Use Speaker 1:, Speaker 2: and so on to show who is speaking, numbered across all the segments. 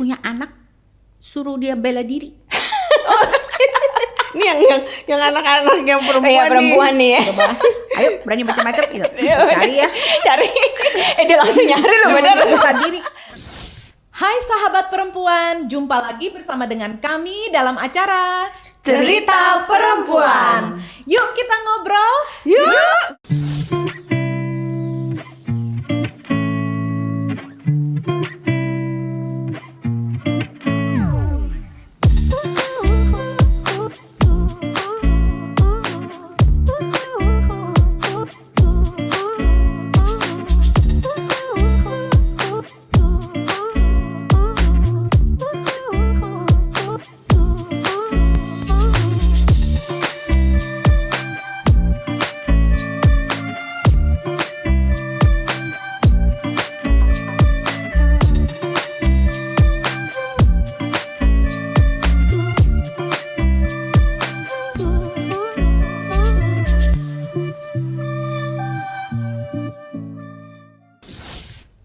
Speaker 1: punya anak, suruh dia bela diri.
Speaker 2: Ini yang anak-anak yang perempuan,
Speaker 3: Iya, perempuan nih ya.
Speaker 1: Coba, ayo berani macam-macam gitu. Cari ya.
Speaker 3: Cari. Dia langsung nyari loh bener.
Speaker 1: Buka diri.
Speaker 4: Hai sahabat perempuan, jumpa lagi bersama dengan kami dalam acara
Speaker 2: Cerita Perempuan.
Speaker 4: Yuk kita ngobrol.
Speaker 2: Yuk.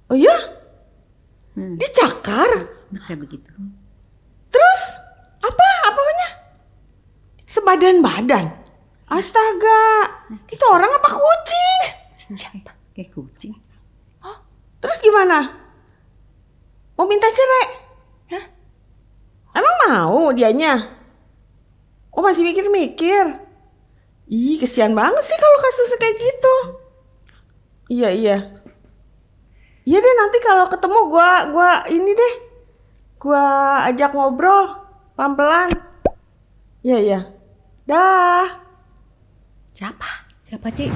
Speaker 2: Oh ya? Dicakar?
Speaker 1: Kayak begitu.
Speaker 2: Terus apanya? Sebadan-badan. Astaga, itu orang apa kucing?
Speaker 1: Siapa? Kayak kucing.
Speaker 2: Terus gimana? Mau minta cerai?
Speaker 3: Hah?
Speaker 2: Emang mau dianya? Oh masih mikir-mikir. Ih kesian banget sih kalau kasusnya kayak gitu. Iya. Iya deh, nanti kalau ketemu gua ini deh. Gua ajak ngobrol pelan-pelan. Iya. Dah.
Speaker 4: Siapa Ci?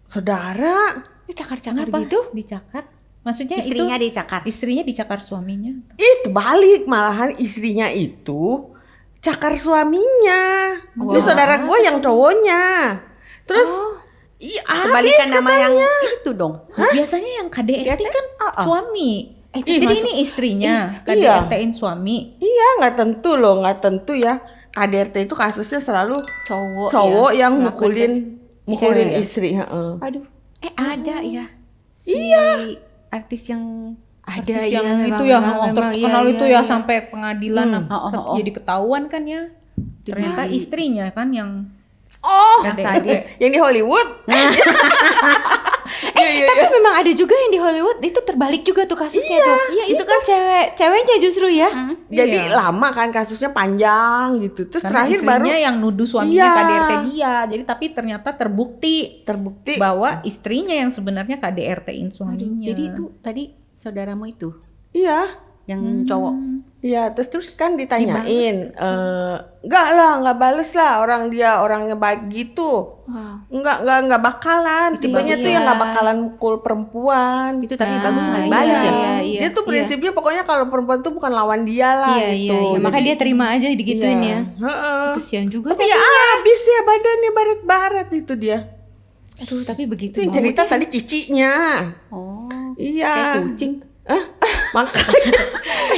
Speaker 2: Saudara.
Speaker 3: Dicakar-cakar
Speaker 4: Kenapa?
Speaker 3: gitu.
Speaker 4: Dicakar? Maksudnya
Speaker 1: Istrinya
Speaker 4: itu
Speaker 1: dicakar.
Speaker 4: istrinya dicakar suaminya.
Speaker 2: Itu balik, malahan istrinya itu cakar suaminya. Ini saudara gue yang cowoknya. Terus
Speaker 1: Kebalikan nama yang itu dong.
Speaker 4: Biasanya yang KDRT kan suami. Jadi
Speaker 2: masuk-
Speaker 4: ini istrinya
Speaker 2: iya.
Speaker 4: KDRT-in suami.
Speaker 2: Iya, nggak tentu ya. KDRT itu kasusnya selalu
Speaker 1: Cowok
Speaker 2: yang
Speaker 1: melakukan
Speaker 2: mukulin
Speaker 4: ya?
Speaker 2: istri. Heeh.
Speaker 3: Aduh.
Speaker 1: ada ya.
Speaker 2: Iya.
Speaker 1: Artis yang
Speaker 3: Ada
Speaker 4: Terus
Speaker 3: ya,
Speaker 4: yang
Speaker 3: memang,
Speaker 4: itu ya,
Speaker 3: memang,
Speaker 4: yang
Speaker 3: memang,
Speaker 4: terkenal
Speaker 3: iya,
Speaker 4: itu
Speaker 3: iya,
Speaker 4: ya
Speaker 3: iya.
Speaker 4: sampai pengadilan
Speaker 1: Oh.
Speaker 4: jadi ketahuan kan ya. Ternyata istrinya kan yang
Speaker 2: Oh,
Speaker 1: yang sadis.
Speaker 2: yang di Hollywood. Iya.
Speaker 3: Tapi memang ada juga yang di Hollywood itu terbalik juga tuh kasusnya tuh.
Speaker 2: Iya,
Speaker 3: itu kan ceweknya justru ya.
Speaker 2: Jadi
Speaker 4: Iya.
Speaker 2: lama kan kasusnya panjang gitu. Terus
Speaker 4: karena
Speaker 2: terakhir baru
Speaker 4: istrinya yang nuduh suaminya
Speaker 2: Iya.
Speaker 4: KDRT dia. Jadi tapi ternyata terbukti
Speaker 2: terbukti.
Speaker 4: bahwa istrinya yang sebenarnya KDRT-in suaminya.
Speaker 1: Jadi itu tadi saudaramu itu
Speaker 2: Iya.
Speaker 1: yang cowok.
Speaker 2: Iya, terus kan ditanyain, nggak bales lah orangnya baik gitu, nggak bakalan, tipenya tuh yang nggak bakalan mukul perempuan.
Speaker 1: Itu tapi bagus nggak
Speaker 3: iya,
Speaker 1: balas ya.
Speaker 3: iya.
Speaker 2: Dia tuh prinsipnya pokoknya kalau perempuan tuh bukan lawan dia lah
Speaker 3: Iya.
Speaker 2: gitu.
Speaker 3: Makanya dia terima aja digituin
Speaker 2: Iya.
Speaker 3: ya.
Speaker 2: Heeh.
Speaker 3: Kesian juga
Speaker 2: Tapi ya habis ya badannya baret-baret itu dia.
Speaker 3: Aduh, tapi begitu
Speaker 2: Itu yang
Speaker 3: banget
Speaker 2: cerita
Speaker 3: ya.
Speaker 2: tadi cicinya.
Speaker 1: Oh.
Speaker 2: Iya.
Speaker 1: Kayak kucing.
Speaker 2: Makanya.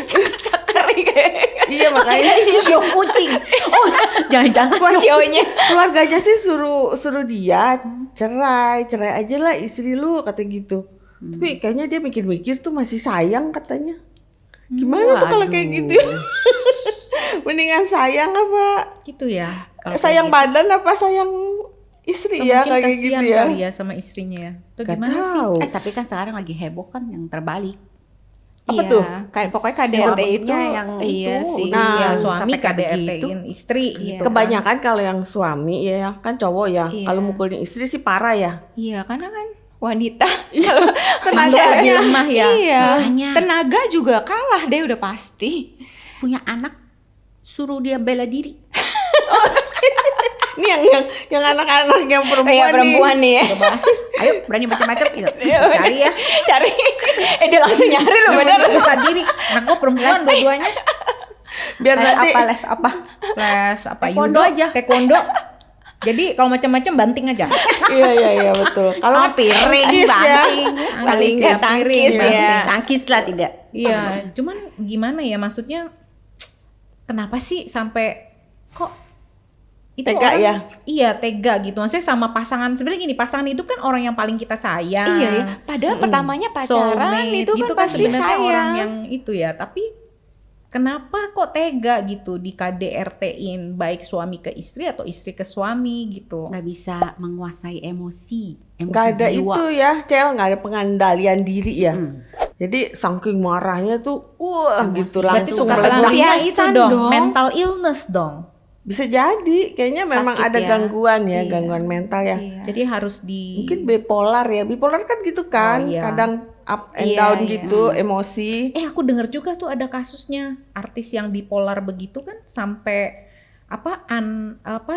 Speaker 3: Cakar kayak.
Speaker 2: Iya makanya.
Speaker 1: Sio kucing. Oh, jangan-jangan
Speaker 3: Sionya.
Speaker 2: Keluarganya sih suruh dia cerai aja lah istri lu kata gitu. Tapi kayaknya dia mikir-mikir tuh masih sayang katanya. Gimana tuh kalau kayak gitu? Mendingan sayang apa?
Speaker 4: gitu ya. Kalau
Speaker 2: Sayang
Speaker 4: kayak
Speaker 2: badan apa sayang istri
Speaker 4: gitu.
Speaker 2: ya
Speaker 4: Mungkin
Speaker 2: kayak
Speaker 4: kasihan
Speaker 2: gitu ya?
Speaker 4: kali ya sama istrinya ya. Itu
Speaker 2: Gak
Speaker 4: gimana sih?
Speaker 2: tahu.
Speaker 1: tapi kan sekarang lagi heboh kan yang terbalik.
Speaker 2: Apa
Speaker 3: Iya,
Speaker 2: tuh?
Speaker 3: Pokoknya KDRT itu
Speaker 1: yang
Speaker 3: iya
Speaker 1: itu,
Speaker 3: sih.
Speaker 2: Nah,
Speaker 4: ya suami
Speaker 1: sampai kayak
Speaker 4: KDRT-in istri
Speaker 3: Iya.
Speaker 4: gitu.
Speaker 2: Kebanyakan kalau yang suami ya kan cowok ya.
Speaker 3: Iya.
Speaker 2: Kalau mukulin istri sih parah ya.
Speaker 3: Iya, karena kan wanita
Speaker 2: Kalau
Speaker 4: Di
Speaker 2: tenaganya.
Speaker 4: rumah ya.
Speaker 3: iya.
Speaker 1: Makanya.
Speaker 3: Tenaga juga kalah deh udah pasti.
Speaker 1: Punya anak, suruh dia bela diri.
Speaker 2: Ini yang anak-anak yang
Speaker 3: Iya, perempuan nih ya.
Speaker 1: Coba, ayo berani macam-macam gitu. Cari ya.
Speaker 3: Cari. Dia langsung nyari loh bener.
Speaker 1: Buka diri. Anak gue perempuan dua-duanya.
Speaker 2: Biar nanti
Speaker 4: Les apa? Les apa?
Speaker 1: Taekwondo
Speaker 4: Judo,
Speaker 1: aja.
Speaker 4: Taekwondo. Jadi kalau macam-macam banting aja.
Speaker 2: iya betul. Kalau
Speaker 1: piring,
Speaker 2: tangkis ya.
Speaker 1: banting.
Speaker 3: Paling nggak tangkis ya.
Speaker 1: Tangkis lah tidak.
Speaker 4: Iya, cuman gimana ya maksudnya kenapa sih sampai kok itu
Speaker 2: Tega
Speaker 4: orang,
Speaker 2: ya?
Speaker 4: Iya tega gitu. Maksudnya sama pasangan sebenarnya gini, pasangan itu kan orang yang paling kita sayang.
Speaker 3: Iya ya. Padahal pertamanya pacaran
Speaker 4: Soulmate
Speaker 3: itu
Speaker 4: gitu
Speaker 3: kan pasti
Speaker 4: sebenarnya
Speaker 3: sayang.
Speaker 4: orang yang itu ya. Tapi kenapa kok tega gitu di KDRT-in baik suami ke istri atau istri ke suami gitu.
Speaker 1: Nggak bisa menguasai emosi
Speaker 2: Nggak ada
Speaker 1: jiwa.
Speaker 2: itu ya, Cel, nggak ada pengendalian diri ya.
Speaker 1: Hmm.
Speaker 2: Jadi saking marahnya tuh, gitu
Speaker 4: Berarti
Speaker 2: langsung
Speaker 4: tuh
Speaker 2: meledak.
Speaker 4: kategorinya itu
Speaker 3: Pelampiasan
Speaker 4: dong,
Speaker 3: dong.
Speaker 4: mental illness dong.
Speaker 2: Bisa jadi, kayaknya memang
Speaker 3: Sakit
Speaker 2: ada
Speaker 3: ya.
Speaker 2: gangguan ya,
Speaker 3: Iya.
Speaker 2: gangguan mental ya.
Speaker 3: Iya.
Speaker 4: Jadi harus di
Speaker 2: Mungkin bipolar ya, bipolar kan gitu kan,
Speaker 4: Oh, iya.
Speaker 2: kadang up and
Speaker 3: Iya,
Speaker 2: down
Speaker 3: iya.
Speaker 2: gitu, emosi.
Speaker 4: aku denger juga tuh ada kasusnya artis yang bipolar begitu kan sampai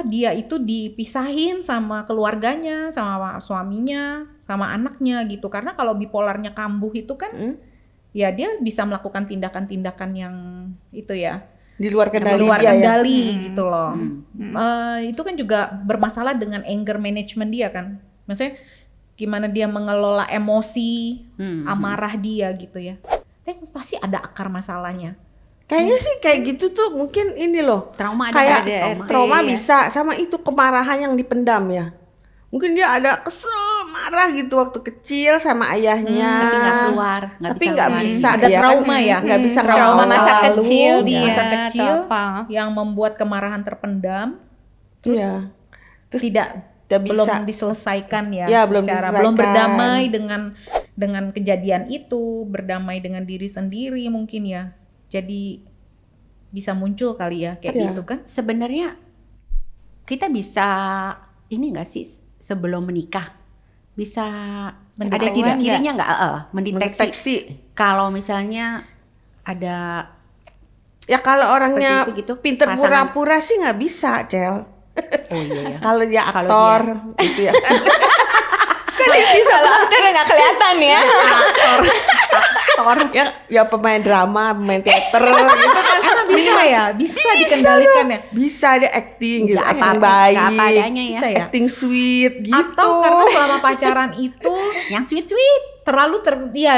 Speaker 4: dia itu dipisahin sama keluarganya, sama suaminya, sama anaknya gitu. Karena kalau bipolarnya kambuh itu kan ya dia bisa melakukan tindakan-tindakan yang itu ya
Speaker 2: Di luar
Speaker 4: di
Speaker 2: kendali
Speaker 4: luar
Speaker 2: dia ya.
Speaker 4: kendali gitu loh.
Speaker 1: Hmm.
Speaker 4: Itu kan juga bermasalah dengan anger management dia kan. Maksudnya gimana dia mengelola emosi, amarah dia gitu ya. Tapi pasti ada akar masalahnya.
Speaker 2: Kayaknya sih kayak gitu tuh mungkin ini loh.
Speaker 1: Trauma ada
Speaker 2: Kayak
Speaker 1: trauma.
Speaker 2: trauma
Speaker 3: Iya.
Speaker 2: bisa sama itu kemarahan yang dipendam ya. Mungkin dia ada kesel, marah gitu waktu kecil sama ayahnya.
Speaker 1: Tapi nggak keluar,
Speaker 2: Tapi nggak
Speaker 1: ngeluarin.
Speaker 2: bisa
Speaker 4: Ada
Speaker 2: ya
Speaker 4: trauma
Speaker 2: kan?
Speaker 4: ya.
Speaker 2: Nggak bisa
Speaker 3: Trauma
Speaker 2: ngelawan.
Speaker 3: masa
Speaker 4: lalu,
Speaker 3: kecil dia
Speaker 4: masa
Speaker 3: atau
Speaker 4: kecil
Speaker 3: apa.
Speaker 4: yang membuat kemarahan terpendam
Speaker 2: Iya. Terus
Speaker 4: tidak
Speaker 2: nggak bisa.
Speaker 4: belum diselesaikan ya,
Speaker 2: Ya, belum
Speaker 4: secara
Speaker 2: diselesaikan.
Speaker 4: belum berdamai dengan kejadian itu, berdamai dengan diri sendiri mungkin ya. Jadi bisa muncul kali ya kayak
Speaker 2: Iya.
Speaker 4: gitu kan.
Speaker 1: Sebenarnya kita bisa ini nggak sih sebelum menikah bisa ada
Speaker 4: Mendeteksi
Speaker 1: ciri-cirinya nggak? Mendeteksi.
Speaker 2: Mendeteksi.
Speaker 1: Kalau misalnya ada
Speaker 2: Ya kalau orangnya
Speaker 1: Seperti itu gitu,
Speaker 2: pinter
Speaker 1: pasangan.
Speaker 2: pura-pura sih nggak bisa, Cel.
Speaker 1: oh iya ya.
Speaker 2: Kalau dia
Speaker 1: Kalau
Speaker 2: aktor gitu ya. Kan dia bisa
Speaker 3: Kalau aktor nggak kelihatan ya.
Speaker 2: aktor. Ya pemain drama, pemain teater gitu kan.
Speaker 4: Emang bisa ya? Bisa dikendalikan ya?
Speaker 2: Bisa dia acting gitu,
Speaker 1: Nggak
Speaker 2: acting
Speaker 1: apa-apa,
Speaker 2: baik.
Speaker 1: nggak apa adanya ya.
Speaker 4: Bisa ya?
Speaker 2: Acting sweet gitu.
Speaker 4: Atau karena selama pacaran itu
Speaker 1: Yang sweet-sweet.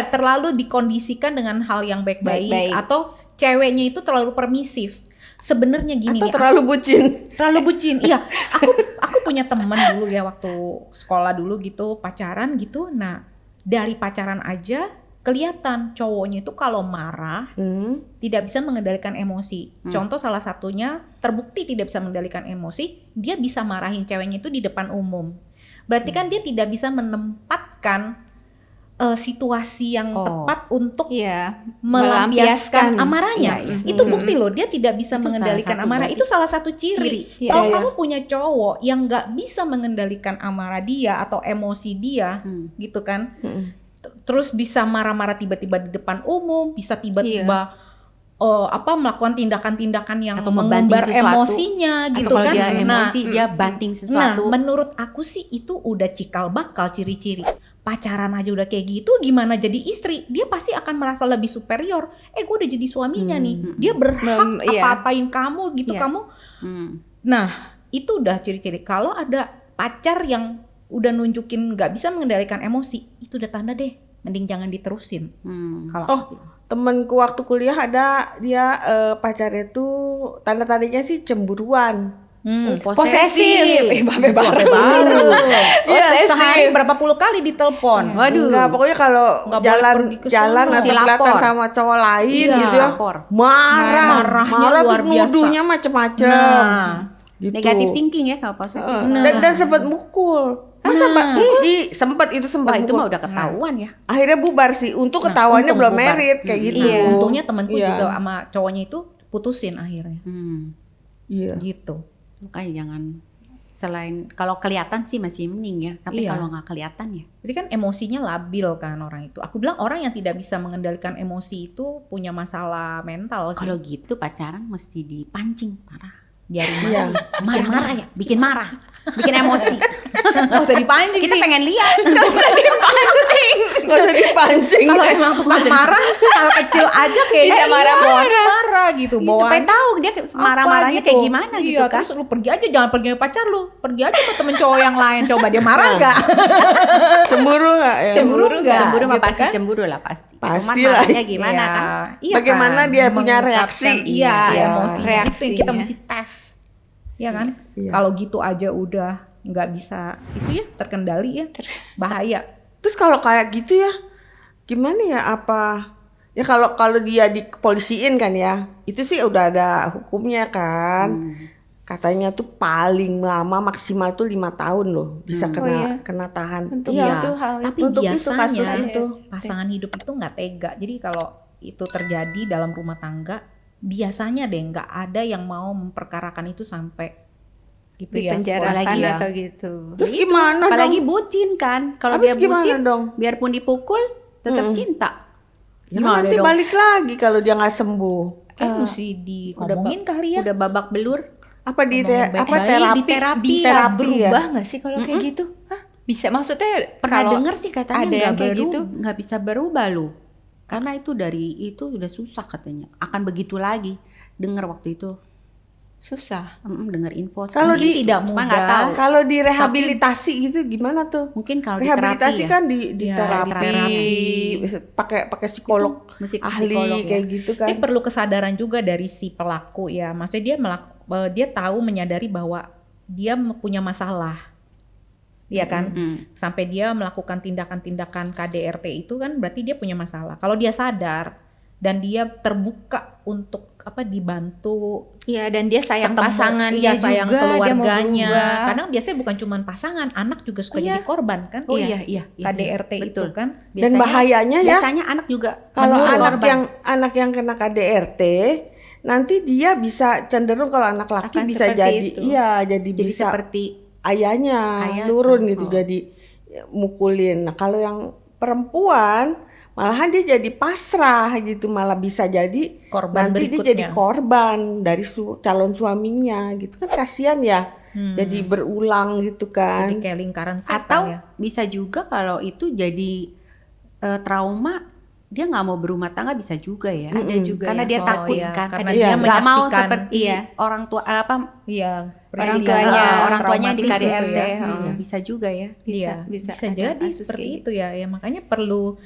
Speaker 4: terlalu dikondisikan dengan hal yang baik-baik
Speaker 3: Baik-baik.
Speaker 4: atau ceweknya itu terlalu permisif. Sebenarnya gini
Speaker 2: atau
Speaker 4: nih,
Speaker 2: terlalu bucin.
Speaker 4: terlalu bucin. Iya, aku punya teman dulu ya waktu sekolah dulu gitu, pacaran gitu. Nah, dari pacaran aja kelihatan cowoknya itu kalau marah tidak bisa mengendalikan emosi. Contoh salah satunya terbukti tidak bisa mengendalikan emosi, dia bisa marahin ceweknya itu di depan umum. Berarti kan dia tidak bisa menempatkan situasi yang tepat untuk
Speaker 3: Iya.
Speaker 4: melampiaskan amarahnya.
Speaker 1: Iya, iya.
Speaker 4: Itu bukti loh, dia tidak bisa
Speaker 1: Itu
Speaker 4: mengendalikan
Speaker 1: salah satu
Speaker 4: amarah.
Speaker 1: berarti
Speaker 4: Itu salah satu ciri.
Speaker 3: Iya,
Speaker 4: Kalau
Speaker 2: iya.
Speaker 4: kamu punya cowok yang nggak bisa mengendalikan amarah dia atau emosi dia, gitu kan? Terus bisa marah-marah tiba-tiba di depan umum, bisa tiba-tiba melakukan tindakan-tindakan yang
Speaker 1: Atau membanting
Speaker 4: mengumbar
Speaker 1: sesuatu.
Speaker 4: emosinya gitu
Speaker 1: Atau kalau
Speaker 4: kan.
Speaker 1: dia
Speaker 4: Nah,
Speaker 1: emosi dia banting
Speaker 4: Nah,
Speaker 1: sesuatu.
Speaker 4: menurut aku sih itu udah cikal bakal ciri-ciri. Pacaran aja udah kayak gitu, gimana jadi istri? Dia pasti akan merasa lebih superior. Gue udah jadi suaminya nih. Dia berhak
Speaker 3: Iya.
Speaker 4: apa-apain kamu gitu,
Speaker 3: Iya.
Speaker 4: kamu.
Speaker 1: Hmm.
Speaker 4: Nah, itu udah ciri-ciri. Kalau ada pacar yang udah nunjukin nggak bisa mengendalikan emosi, itu udah tanda deh. Mending jangan diterusin. Kalau
Speaker 2: Oh, temenku waktu kuliah ada dia pacarnya tuh tanda-tandanya sih cemburuan.
Speaker 3: Posesif. Babe baru.
Speaker 4: Iya, sehari berapa puluh kali ditelepon.
Speaker 1: Waduh.
Speaker 2: Enggak, pokoknya kalau
Speaker 4: Nggak boleh
Speaker 2: jalan
Speaker 4: pergi ke
Speaker 2: jalan
Speaker 4: sono.
Speaker 2: atau
Speaker 1: Mesti
Speaker 2: kelihatan
Speaker 1: lapor.
Speaker 2: sama cowok lain
Speaker 4: Iya.
Speaker 2: gitu ya.
Speaker 1: Lapor.
Speaker 2: Marah
Speaker 4: Marahnya luar
Speaker 2: terus
Speaker 4: biasa.
Speaker 2: nuduhnya macem-macem.
Speaker 4: Nah,
Speaker 2: Gitu.
Speaker 1: Negatif thinking ya kalau posesif.
Speaker 2: Dan sempat mukul. Sempat
Speaker 1: Wah itu mah
Speaker 2: mukul.
Speaker 1: udah ketahuan ya.
Speaker 2: Akhirnya bubar sih. Untuk ketahuannya
Speaker 4: untung
Speaker 2: belum
Speaker 4: bubar.
Speaker 2: merit kayak gitu.
Speaker 3: Iya.
Speaker 4: untungnya temanku
Speaker 2: Iya.
Speaker 4: juga sama cowoknya itu putusin akhirnya.
Speaker 2: Iya.
Speaker 4: Gitu.
Speaker 1: Makanya jangan selain kalau kelihatan sih masih mending ya, tapi
Speaker 4: Iya.
Speaker 1: kalau nggak kelihatan ya.
Speaker 4: Jadi kan emosinya labil kan orang itu. Aku bilang orang yang tidak bisa mengendalikan emosi itu punya masalah mental sih.
Speaker 1: Kalau gitu pacaran mesti dipancing parah.
Speaker 4: Biarin
Speaker 2: Iya.
Speaker 4: marah.
Speaker 1: Bikin marah, bikin emosi.
Speaker 4: Nggak usah dipancing
Speaker 1: Kita
Speaker 4: sih.
Speaker 1: pengen lihat.
Speaker 2: Gak usah dipancing.
Speaker 4: Kalau emang tukang marah, hal kecil aja kayak
Speaker 3: Bisa
Speaker 4: marah gitu.
Speaker 1: Ya, supaya tahu dia marah-marahnya
Speaker 4: Apa
Speaker 1: kayak gimana
Speaker 4: iya,
Speaker 1: gitu kan.
Speaker 4: Terus lu pergi aja, jangan pergi sama pacar lu. Pergi aja ke temen cowok yang lain. Coba dia marah nggak?
Speaker 2: Cemburu nggak ya?
Speaker 4: Cemburu nggak?
Speaker 1: Cemburu mah
Speaker 4: Gitu
Speaker 1: pasti
Speaker 4: kan?
Speaker 1: cemburu lah pasti.
Speaker 2: Pasti
Speaker 1: Cuman
Speaker 2: lah.
Speaker 1: marahnya gimana
Speaker 4: Iya,
Speaker 1: kan?
Speaker 4: iya
Speaker 2: Bagaimana
Speaker 4: kan?
Speaker 2: dia punya
Speaker 4: Mengungkapkan,
Speaker 2: reaksi.
Speaker 4: Iya,
Speaker 3: Iya,
Speaker 4: emosi.
Speaker 3: reaksinya.
Speaker 4: Kita mesti tes. Ya kan?
Speaker 2: Iya.
Speaker 4: Kalau gitu aja udah nggak bisa itu ya terkendali ya. Bahaya.
Speaker 2: Terus kalau kayak gitu ya, gimana ya? Apa Ya kalau dia dipolisiin kan ya, itu sih udah ada hukumnya kan. Katanya tuh paling lama maksimal tuh 5 tahun loh bisa
Speaker 3: Oh iya.
Speaker 2: kena tahan.
Speaker 3: Untuk
Speaker 2: Iya.
Speaker 3: itu hal
Speaker 4: Tapi
Speaker 2: Untuk itu
Speaker 4: biasanya
Speaker 2: kasus itu.
Speaker 4: pasangan hidup itu nggak tega. Jadi kalau itu terjadi dalam rumah tangga, biasanya deh nggak ada yang mau memperkarakan itu sampai gitu
Speaker 3: di
Speaker 4: ya.
Speaker 3: penjara
Speaker 1: apalagi
Speaker 3: sana
Speaker 1: ya.
Speaker 3: atau gitu.
Speaker 2: Terus gimana
Speaker 1: Apalagi
Speaker 2: dong?
Speaker 1: bucin kan. Kalau
Speaker 2: Habis
Speaker 1: dia
Speaker 2: gimana
Speaker 1: bucin,
Speaker 2: dong?
Speaker 1: biarpun dipukul tetap cinta.
Speaker 2: Ya
Speaker 1: Gimana
Speaker 2: nanti
Speaker 1: dong?
Speaker 2: balik lagi kalau dia nggak sembuh.
Speaker 4: Kayak mesti diomongin kali ya.
Speaker 1: Udah babak belur.
Speaker 2: Apa di
Speaker 4: Ngomongin
Speaker 2: apa
Speaker 4: baik-baik,
Speaker 2: terapi?
Speaker 4: di terapi.
Speaker 3: Bisa
Speaker 2: Terapi
Speaker 3: berubah
Speaker 2: ya?
Speaker 3: nggak sih kalau kayak gitu? Hah? Bisa, maksudnya
Speaker 1: Pernah
Speaker 3: kalau
Speaker 1: denger sih katanya
Speaker 3: ada yang kayak gitu?
Speaker 1: nggak bisa berubah loh. Karena itu dari itu udah susah katanya. Akan begitu lagi. Dengar waktu itu.
Speaker 3: susah.
Speaker 1: Dengar info.
Speaker 2: Kalau
Speaker 4: Mungkin
Speaker 2: di-
Speaker 4: tidak
Speaker 1: Cuma nggak
Speaker 4: mudah.
Speaker 1: tahu.
Speaker 2: Kalau direhabilitasi gitu gimana tuh?
Speaker 1: Mungkin kalau di
Speaker 2: Rehabilitasi
Speaker 1: terapi ya.
Speaker 2: kan di
Speaker 4: Ya,
Speaker 2: terapi,
Speaker 4: terapi.
Speaker 2: pakai psikolog
Speaker 1: Mesti ke
Speaker 2: ahli
Speaker 1: psikolog ya.
Speaker 2: kayak gitu kan.
Speaker 4: Tapi perlu kesadaran juga dari si pelaku ya. Maksudnya dia tahu menyadari bahwa dia punya masalah. Iya kan? Sampai dia melakukan tindakan-tindakan KDRT itu kan berarti dia punya masalah. Kalau dia sadar dan dia terbuka untuk dibantu
Speaker 3: Iya, dan dia sayang
Speaker 4: ketemu,
Speaker 3: pasangan
Speaker 4: iya,
Speaker 3: dia
Speaker 4: sayang
Speaker 3: juga, dia mau
Speaker 4: keluarganya.
Speaker 3: berubah.
Speaker 4: Kadang biasanya bukan cuma pasangan, anak juga suka
Speaker 3: Iya.
Speaker 4: jadi korban kan?
Speaker 1: Oh iya.
Speaker 4: KDRT itu
Speaker 1: Betul.
Speaker 4: kan.
Speaker 2: Dan bahayanya ya
Speaker 1: Biasanya anak juga
Speaker 2: kalau
Speaker 1: menurut
Speaker 2: anak
Speaker 1: korban.
Speaker 2: anak yang kena KDRT nanti dia bisa cenderung kalau anak laki
Speaker 3: Akan
Speaker 2: bisa
Speaker 3: seperti
Speaker 2: jadi
Speaker 3: itu.
Speaker 2: jadi
Speaker 1: Jadi
Speaker 2: bisa
Speaker 1: seperti
Speaker 2: ayahnya
Speaker 1: Ayah,
Speaker 2: turun gitu
Speaker 1: oh.
Speaker 2: jadi mukulin. Nah, kalau yang perempuan malahan dia jadi pasrah gitu, malah bisa jadi
Speaker 4: Korban
Speaker 2: nanti
Speaker 4: berikutnya.
Speaker 2: dia jadi korban dari calon suaminya gitu kan, kasihan ya. Jadi berulang gitu
Speaker 4: Jadi
Speaker 2: kan.
Speaker 4: kayak lingkaran setan
Speaker 1: atau
Speaker 4: ya.
Speaker 1: bisa juga kalau itu jadi trauma, dia nggak mau berumah tangga bisa juga ya.
Speaker 3: Ada juga
Speaker 1: Karena
Speaker 3: ya,
Speaker 1: dia
Speaker 3: soal-
Speaker 1: takut
Speaker 4: iya,
Speaker 1: kan.
Speaker 4: karena
Speaker 2: dia
Speaker 1: nggak mau
Speaker 4: menyaksikan.
Speaker 1: seperti
Speaker 3: Iya.
Speaker 1: orang tua
Speaker 4: Iya,
Speaker 3: Orang
Speaker 4: peristiwa
Speaker 3: tuanya,
Speaker 1: orang tuanya di
Speaker 4: traumatis itu
Speaker 1: KDRT.
Speaker 4: ya.
Speaker 1: Iya. Bisa juga ya.
Speaker 4: Iya,
Speaker 3: bisa
Speaker 4: bisa
Speaker 3: ada
Speaker 4: jadi
Speaker 3: kasus
Speaker 4: seperti
Speaker 3: kayak
Speaker 4: itu ya. Ya makanya perlu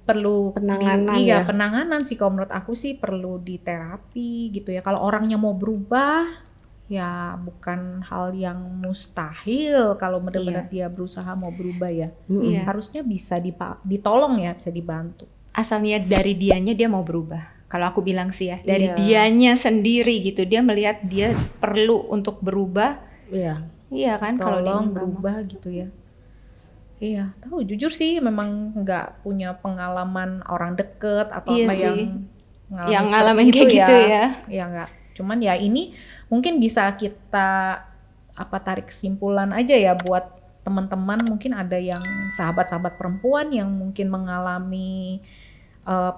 Speaker 2: Penanganan
Speaker 4: iya,
Speaker 2: ya.
Speaker 4: penanganan sih kalau menurut aku sih perlu di terapi gitu ya. Kalau orangnya mau berubah ya bukan hal yang mustahil kalau benar-benar dia berusaha mau berubah ya.
Speaker 3: Iya.
Speaker 4: Harusnya bisa ditolong ya, bisa dibantu.
Speaker 3: Asalnya dari dianya dia mau berubah. Kalau aku bilang sih ya, dari
Speaker 4: Iya.
Speaker 3: dianya sendiri gitu, dia melihat dia perlu untuk berubah.
Speaker 2: Iya.
Speaker 3: Iya kan, kalau dia
Speaker 4: Tolong
Speaker 3: nggak mau.
Speaker 4: berubah gitu ya. Iya, tahu jujur sih memang nggak punya pengalaman orang deket atau
Speaker 3: Iya
Speaker 4: apa
Speaker 3: sih.
Speaker 4: yang
Speaker 3: Yang
Speaker 4: seperti
Speaker 3: ngalamin
Speaker 4: itu
Speaker 3: kayak gitu ya.
Speaker 4: Ya nggak. Cuman ya ini mungkin bisa kita tarik kesimpulan aja ya buat teman-teman, mungkin ada yang sahabat-sahabat perempuan yang mungkin mengalami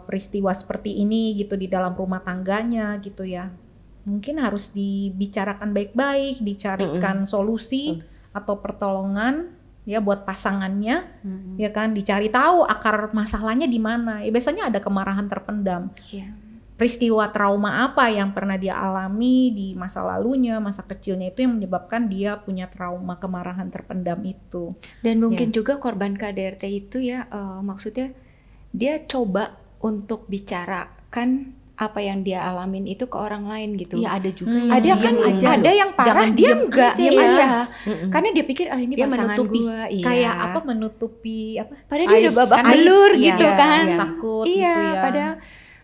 Speaker 4: peristiwa seperti ini gitu di dalam rumah tangganya gitu ya. Mungkin harus dibicarakan baik-baik, dicarikan solusi atau pertolongan ya buat pasangannya, ya kan, dicari tahu akar masalahnya di mana. Ya biasanya ada kemarahan terpendam.
Speaker 3: Iya.
Speaker 4: Peristiwa trauma apa yang pernah dia alami di masa lalunya, masa kecilnya itu yang menyebabkan dia punya trauma kemarahan terpendam itu.
Speaker 3: Dan mungkin juga korban KDRT itu ya, maksudnya dia coba untuk bicarakan apa yang dia alamin itu ke orang lain gitu.
Speaker 1: Iya, ada juga yang
Speaker 3: Ada
Speaker 1: diem
Speaker 3: kan
Speaker 1: aja
Speaker 3: ada
Speaker 1: loh.
Speaker 3: yang parah
Speaker 4: Jangan
Speaker 3: dia
Speaker 4: diem
Speaker 3: enggak
Speaker 4: aja,
Speaker 3: diem
Speaker 4: iya.
Speaker 3: aja. Karena dia pikir ini
Speaker 1: Dia
Speaker 3: pasangan
Speaker 1: menutupi.
Speaker 3: gua. Iya.
Speaker 4: Kayak menutupi
Speaker 3: Padahal dia udah babak
Speaker 1: Karena-
Speaker 3: belur
Speaker 1: iya,
Speaker 3: gitu
Speaker 1: iya,
Speaker 3: kan.
Speaker 1: iya.
Speaker 4: takut
Speaker 3: Iya,
Speaker 4: gitu ya.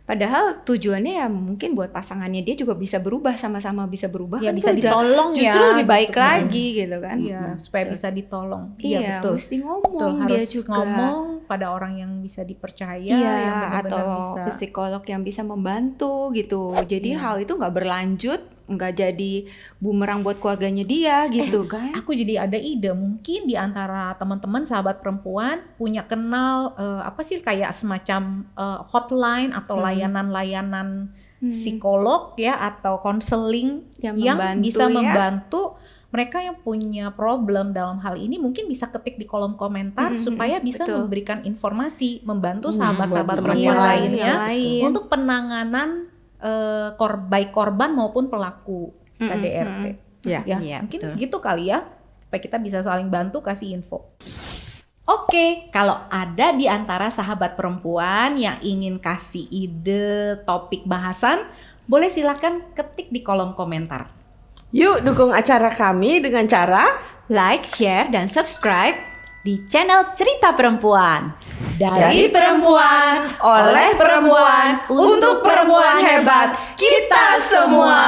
Speaker 3: padahal tujuannya ya mungkin buat pasangannya dia juga bisa berubah, sama-sama bisa berubah
Speaker 4: Ya
Speaker 3: kan,
Speaker 4: bisa
Speaker 3: itu udah
Speaker 4: ditolong ya.
Speaker 3: justru lebih baik
Speaker 4: gitu.
Speaker 3: lagi gitu kan.
Speaker 4: Iya, supaya bisa ditolong.
Speaker 3: Iya,
Speaker 4: betul.
Speaker 3: mesti ngomong
Speaker 4: Betul,
Speaker 3: dia
Speaker 4: harus
Speaker 3: juga.
Speaker 4: ngomong pada orang yang bisa dipercaya,
Speaker 3: Iya,
Speaker 4: yang benar-benar
Speaker 3: atau
Speaker 4: bisa.
Speaker 3: psikolog yang bisa membantu gitu. Jadi
Speaker 4: Iya.
Speaker 3: hal itu nggak berlanjut, nggak jadi bumerang buat keluarganya dia gitu kan.
Speaker 4: Aku jadi ada ide, mungkin di antara teman-teman sahabat perempuan punya kenal kayak semacam hotline atau layanan-layanan psikolog ya atau konseling
Speaker 3: Yang
Speaker 4: yang
Speaker 3: membantu
Speaker 4: bisa
Speaker 3: ya.
Speaker 4: membantu mereka yang punya problem dalam hal ini. Mungkin bisa ketik di kolom komentar supaya bisa
Speaker 3: betul.
Speaker 4: memberikan informasi, membantu sahabat-sahabat
Speaker 2: buat
Speaker 4: perempuan
Speaker 2: teman
Speaker 4: lainnya
Speaker 3: yang lain.
Speaker 4: untuk penanganan baik korban maupun pelaku KDRT.
Speaker 2: Ya.
Speaker 4: Ya,
Speaker 1: Iya,
Speaker 4: mungkin
Speaker 1: betul.
Speaker 4: gitu kali ya, supaya kita bisa saling bantu kasih info. Oke, kalau ada di antara sahabat perempuan yang ingin kasih ide topik bahasan, boleh silakan ketik di kolom komentar.
Speaker 2: Yuk dukung acara kami dengan cara
Speaker 3: Like, share, dan subscribe.
Speaker 1: di channel Cerita Perempuan.
Speaker 2: Dari perempuan, oleh perempuan, untuk perempuan hebat kita semua.